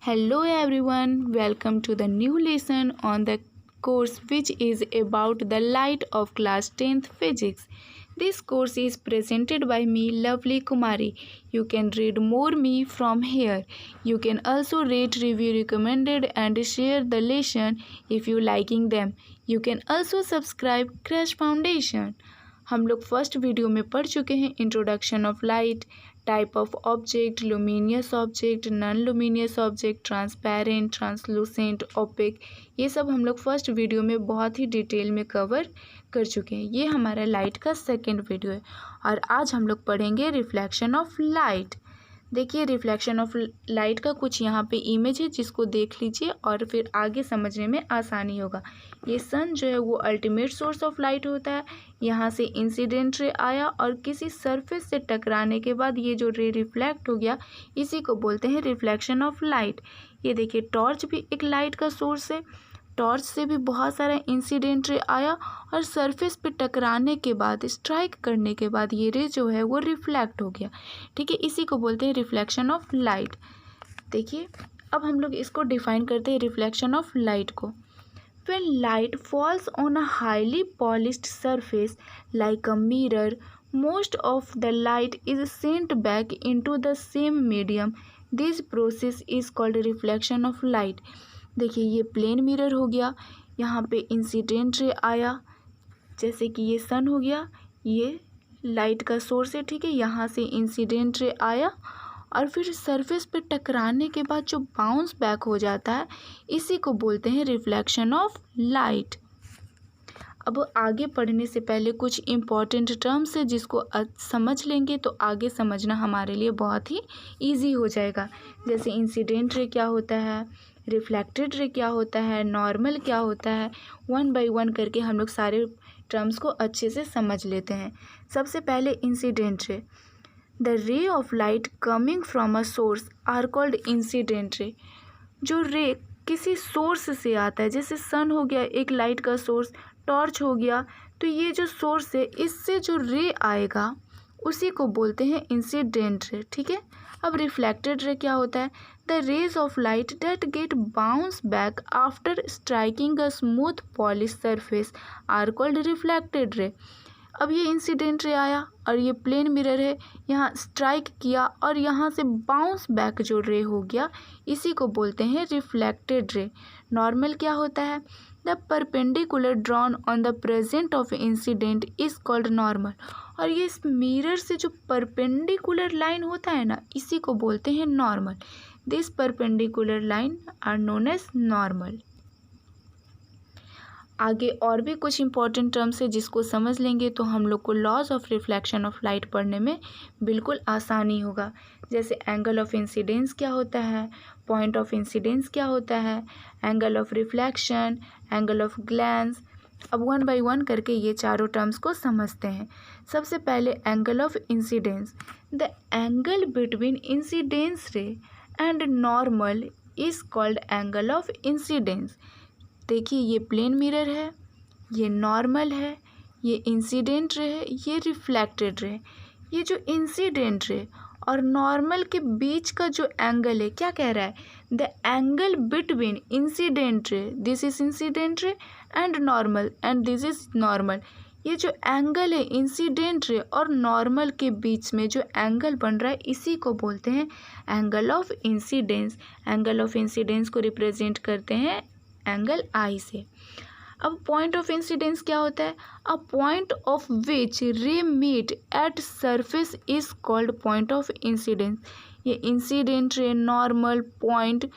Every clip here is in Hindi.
Hello everyone, welcome to the new lesson on the course which is about the light of class 10th physics. This course is presented by me Lovely Kumari. You can read more me from here. You can also rate, review, recommended and share the lesson if you liking them. You can also subscribe Crash Foundation. हम लोग फर्स्ट वीडियो में पढ़ चुके हैं introduction of light, type of object, luminous object, non luminous object, transparent, translucent, opaque. ये सब हम लोग फर्स्ट वीडियो में बहुत ही डिटेल में कवर कर चुके हैं। ये हमारा लाइट का सेकंड वीडियो है और आज हम लोग पढ़ेंगे रिफ्लेक्शन ऑफ लाइट। देखिए रिफ्लेक्शन ऑफ लाइट का कुछ यहाँ पे इमेज है जिसको देख लीजिए और फिर आगे समझने में आसानी होगा। ये सन जो है वो अल्टीमेट सोर्स ऑफ लाइट होता है। यहाँ से इंसिडेंट रे आया और किसी सरफेस से टकराने के बाद ये जो रे रिफ्लेक्ट हो गया, इसी को बोलते हैं रिफ्लेक्शन ऑफ लाइट। ये देखिए टॉर्च भी एक लाइट का सोर्स है। टॉर्च से भी बहुत सारा इंसिडेंट रे आया और सरफेस पे टकराने के बाद, स्ट्राइक करने के बाद ये रे जो है वो रिफ्लेक्ट हो गया। ठीक है, इसी को बोलते हैं रिफ्लेक्शन ऑफ लाइट। देखिए अब हम लोग इसको डिफाइन करते हैं रिफ्लेक्शन ऑफ लाइट को। When light falls on a highly polished surface like a mirror, most of the light is sent back into the same medium. This process is called reflection of light. देखिए ये प्लेन मिरर हो गया, यहाँ पे इंसिडेंट रे आया, जैसे कि ये सन हो गया, ये लाइट का सोर्स है। ठीक है, यहाँ से इंसिडेंट रे आया और फिर सरफेस पे टकराने के बाद जो बाउंस बैक हो जाता है, इसी को बोलते हैं रिफ्लेक्शन ऑफ लाइट। अब आगे पढ़ने से पहले कुछ इम्पॉर्टेंट टर्म्स है जिसको समझ लेंगे तो आगे समझना हमारे लिए बहुत ही इजी हो जाएगा। जैसे इंसिडेंट रे क्या होता है, रिफ्लेक्टेड रे क्या होता है, नॉर्मल क्या होता है। वन बाय वन करके हम लोग सारे टर्म्स को अच्छे से समझ लेते हैं। सबसे पहले incident ray. The ray of light coming from a source are called incident ray. जो रे किसी सोर्स से आता है, जैसे सन हो गया एक लाइट का सोर्स, टॉर्च हो गया, तो ये जो सोर्स है इससे जो रे आएगा उसी को बोलते हैं इंसिडेंट रे। ठीक है, अब रिफ्लेक्टेड रे क्या होता है, the rays of light that get bounce back after striking a smooth polish surface are called reflected ray. अब ये इंसिडेंट रे आया और ये प्लेन मिरर है, यहाँ स्ट्राइक किया और यहाँ से बाउंस बैक जो रे हो गया, इसी को बोलते हैं रिफ्लेक्टेड रे। नॉर्मल क्या होता है, the perpendicular drawn on the present of incident is called normal. और ये इस मिरर से जो परपेंडिकुलर लाइन होता है ना, इसी को बोलते हैं normal. This perpendicular line are known as normal. आगे और भी कुछ इंपॉर्टेंट टर्म्स है जिसको समझ लेंगे तो हम लोग को laws of reflection of light पढ़ने में बिल्कुल आसानी होगा। जैसे एंगल ऑफ इंसिडेंस क्या होता है, पॉइंट ऑफ इंसिडेंस क्या होता है, angle of reflection, angle of glance. अब वन बाय वन करके ये चारों टर्म्स को समझते हैं। सबसे पहले angle of incidence. The angle between incidence ray and normal is called angle of incidence. देखिए ये प्लेन मिरर है, ये नॉर्मल है, ये इंसिडेंट रे है, ये रिफ्लेक्टेड रे। ये जो इंसिडेंट रे और नॉर्मल के बीच का जो एंगल है, क्या कह रहा है, the angle between incident ray, this is incident ray, and normal, and this is normal. ये जो एंगल है इंसिडेंट रे और नॉर्मल के बीच में जो एंगल बन रहा है, इसी को बोलते हैं angle of incidence. Angle of incidence को रिप्रेजेंट करते हैं एंगल आई से। अब पॉइंट ऑफ इंसिडेंस क्या होता है, a point of which ray meet at surface is called point of incidence. ये incident ray, normal, point,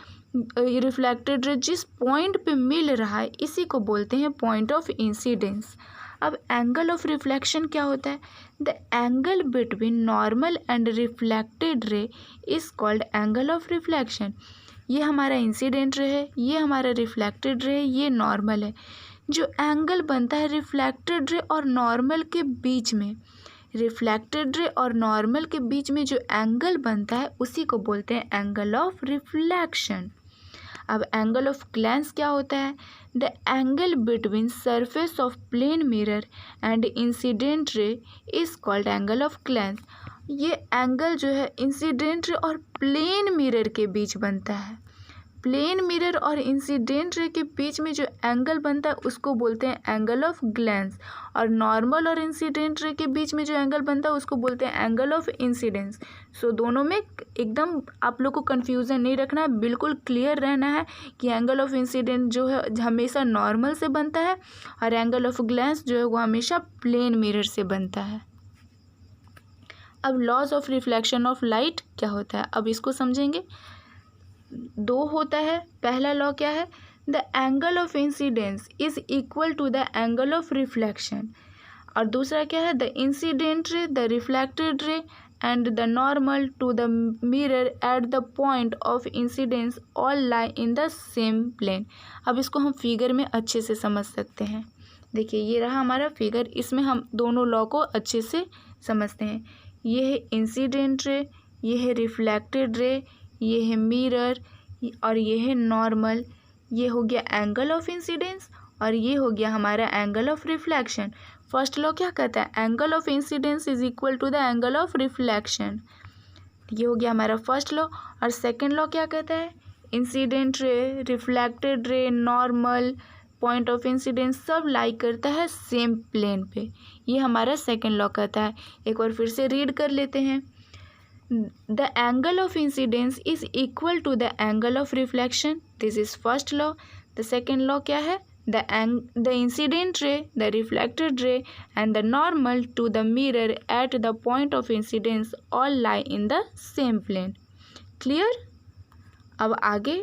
reflected ray जिस पॉइंट पे मिल रहा है, इसी को बोलते हैं पॉइंट ऑफ इंसिडेंस। अब एंगल ऑफ रिफ्लेक्शन क्या होता है, the angle between normal and reflected ray is called angle of reflection. ये हमारा इंसिडेंट रे है, ये हमारा रिफ्लेक्टेड रे है, ये नॉर्मल है। जो एंगल बनता है रिफ्लेक्टेड रे और नॉर्मल के बीच में, रिफ्लेक्टेड रे और नॉर्मल के बीच में जो एंगल बनता है उसी को बोलते हैं एंगल ऑफ रिफ्लेक्शन। अब एंगल ऑफ ग्लैंस क्या होता है, the angle between surface of plane mirror and incident ray is called angle of glance. ये एंगल जो है इंसिडेंट रे और प्लेन मिरर के बीच बनता है। प्लेन मिरर और इंसिडेंट रे के बीच में जो एंगल बनता है उसको बोलते हैं एंगल ऑफ ग्लेंस, और नॉर्मल और इंसिडेंट रे के बीच में जो एंगल बनता है उसको बोलते हैं एंगल ऑफ इंसिडेंस। सो दोनों में एकदम आप लोग को कन्फ्यूज़न नहीं रखना है, बिल्कुल क्लियर रहना है कि एंगल ऑफ इंसिडेंट जो है हमेशा नॉर्मल से बनता है और एंगल ऑफ ग्लेंस जो है वो हमेशा प्लेन मिरर से बनता है। अब laws of reflection of light क्या होता है, अब इसको समझेंगे। दो होता है। पहला लॉ क्या है, the angle of incidence is equal to the angle of reflection, और दूसरा क्या है, the incident ray, the reflected ray and the normal to the mirror at the point of incidence all lie in the same plane. अब इसको हम फिगर में अच्छे से समझ सकते हैं। देखिए ये रहा हमारा फिगर, इसमें हम दोनों लॉ को अच्छे से समझते हैं। ये है इंसिडेंट रे, ये है रिफ्लेक्टेड रे, ये है मिरर और ये है नॉर्मल। ये हो गया एंगल ऑफ इंसिडेंस और ये हो गया हमारा angle of reflection. First law क्या कहता है, angle of incidence is equal to the angle of reflection, ये हो गया हमारा फर्स्ट लॉ। और सेकंड लॉ क्या कहता है, incident ray, reflected ray, normal, point of incidence सब लाई करता है सेम प्लेन पे, ये हमारा सेकंड लॉ कहता है। एक बार फिर से रीड कर लेते हैं। The angle of incidence is equal to the angle of reflection. This is first law. The second law क्या है, the incident ray, the reflected ray and the normal to the mirror at the point of incidence all lie in the same plane. Clear? अब आगे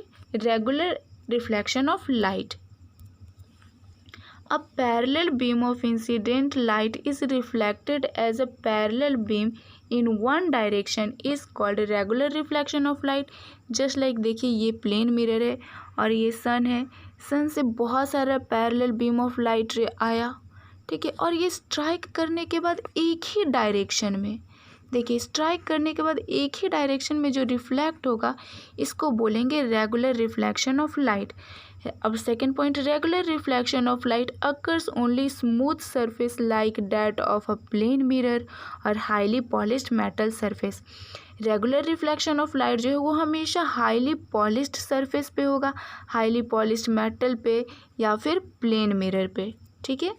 regular reflection of light. A parallel beam of incident light is reflected as a parallel beam in one direction is called regular reflection of light. Just like देखिए ये प्लेन मिरर है और ये सन है, सन से बहुत सारा पैरेलल बीम ऑफ लाइट रे आया, ठीक है, और ये स्ट्राइक करने के बाद एक ही डायरेक्शन में, देखिए स्ट्राइक करने के बाद एक ही डायरेक्शन में जो रिफ्लेक्ट होगा इसको बोलेंगे रेगुलर रिफ्लेक्शन ऑफ लाइट। अब second point, regular reflection of light occurs only smooth surface like that of a plane mirror और highly polished metal surface. Regular reflection of light जो है वो हमेशा हाईली पॉलिश्ड सरफेस पे होगा, हाईली पॉलिश्ड मेटल पे या फिर प्लेन मिरर पे, ठीक है।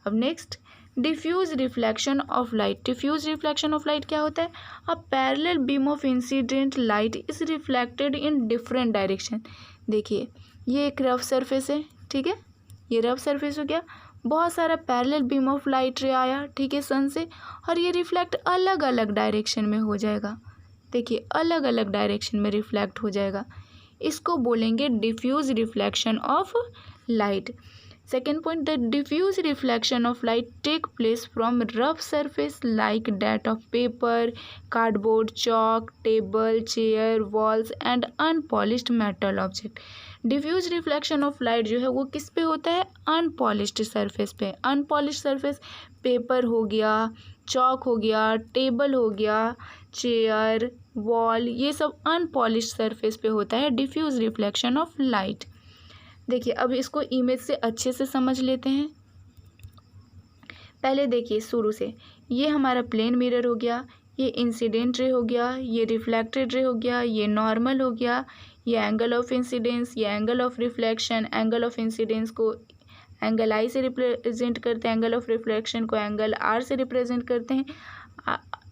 अब next, diffuse reflection of light. Diffuse reflection of light क्या होता है, a parallel beam of incident light is reflected in different direction. देखिए ये एक रफ सरफेस है, ठीक है, ये रफ सरफेस हो गया, बहुत सारा पैरेलल बीम ऑफ लाइट रे आया, ठीक है, सन से, और ये रिफ्लेक्ट अलग अलग डायरेक्शन में हो जाएगा, देखिए अलग अलग डायरेक्शन में रिफ्लेक्ट हो जाएगा, इसको बोलेंगे diffuse reflection of light. Second point, the diffuse reflection of light take place from rough surface like that of paper, cardboard, chalk, table, chair, walls and unpolished metal object. Diffuse reflection of light जो है वो किस पे होता है, अनपॉलिश्ड सरफेस पे। अनपॉलिश्ड सरफेस पेपर हो गया, चॉक हो गया, टेबल हो गया, चेयर, वॉल, ये सब अनपॉलिश्ड सरफेस पे होता है डिफ्यूज रिफ्लेक्शन ऑफ लाइट। देखिए अब इसको इमेज से अच्छे से समझ लेते हैं। पहले देखिए शुरू से, ये हमारा प्लेन मिरर हो गया, ये इंसिडेंट रे हो गया, ये रिफ्लेक्टेड रे हो गया, ये नॉर्मल हो गया, ये एंगल ऑफ इंसिडेंस, ये angle of reflection. Angle of incidence को एंगल आई से रिप्रेजेंट करते हैं, एंगल ऑफ रिफ्लेक्शन को एंगल आर से रिप्रेजेंट करते हैं।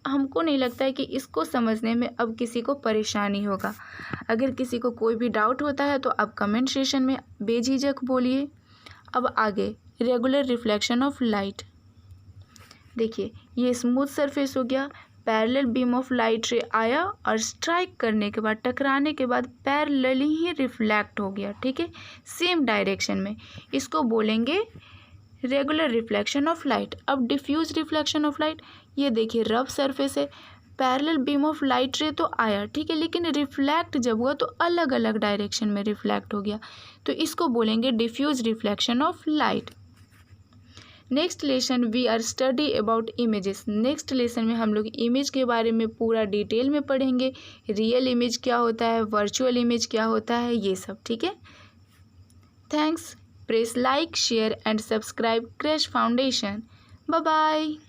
हमको नहीं लगता है कि इसको समझने में अब किसी को परेशानी होगा। अगर किसी को कोई भी डाउट होता है तो आप कमेंट सेशन में बेझिझक बोलिए। अब आगे रेगुलर रिफ्लेक्शन ऑफ लाइट। देखिए ये स्मूथ सरफेस हो गया, पैरेलल बीम ऑफ लाइट रे आया और स्ट्राइक करने के बाद, टकराने के बाद पैरेलली ही रिफ्लेक्ट हो गया, ठीक है, सेम डायरेक्शन में, इसको बोलेंगे रेगुलर रिफ्लेक्शन ऑफ लाइट। अब डिफ्यूज रिफ्लेक्शन ऑफ लाइट, ये देखिए रफ सरफेस है, पैरेलल बीम ऑफ लाइट रे तो आया, ठीक है, लेकिन रिफ्लेक्ट जब हुआ तो अलग अलग डायरेक्शन में रिफ्लेक्ट हो गया, तो इसको बोलेंगे diffuse reflection of light. Next lesson we are study about images. Next lesson में हम लोग इमेज के बारे में पूरा डिटेल में पढ़ेंगे, रियल इमेज क्या होता है, वर्चुअल इमेज क्या होता है, ये सब, ठीक है। Thanks. Press like, share and subscribe Crash Foundation. Bye bye.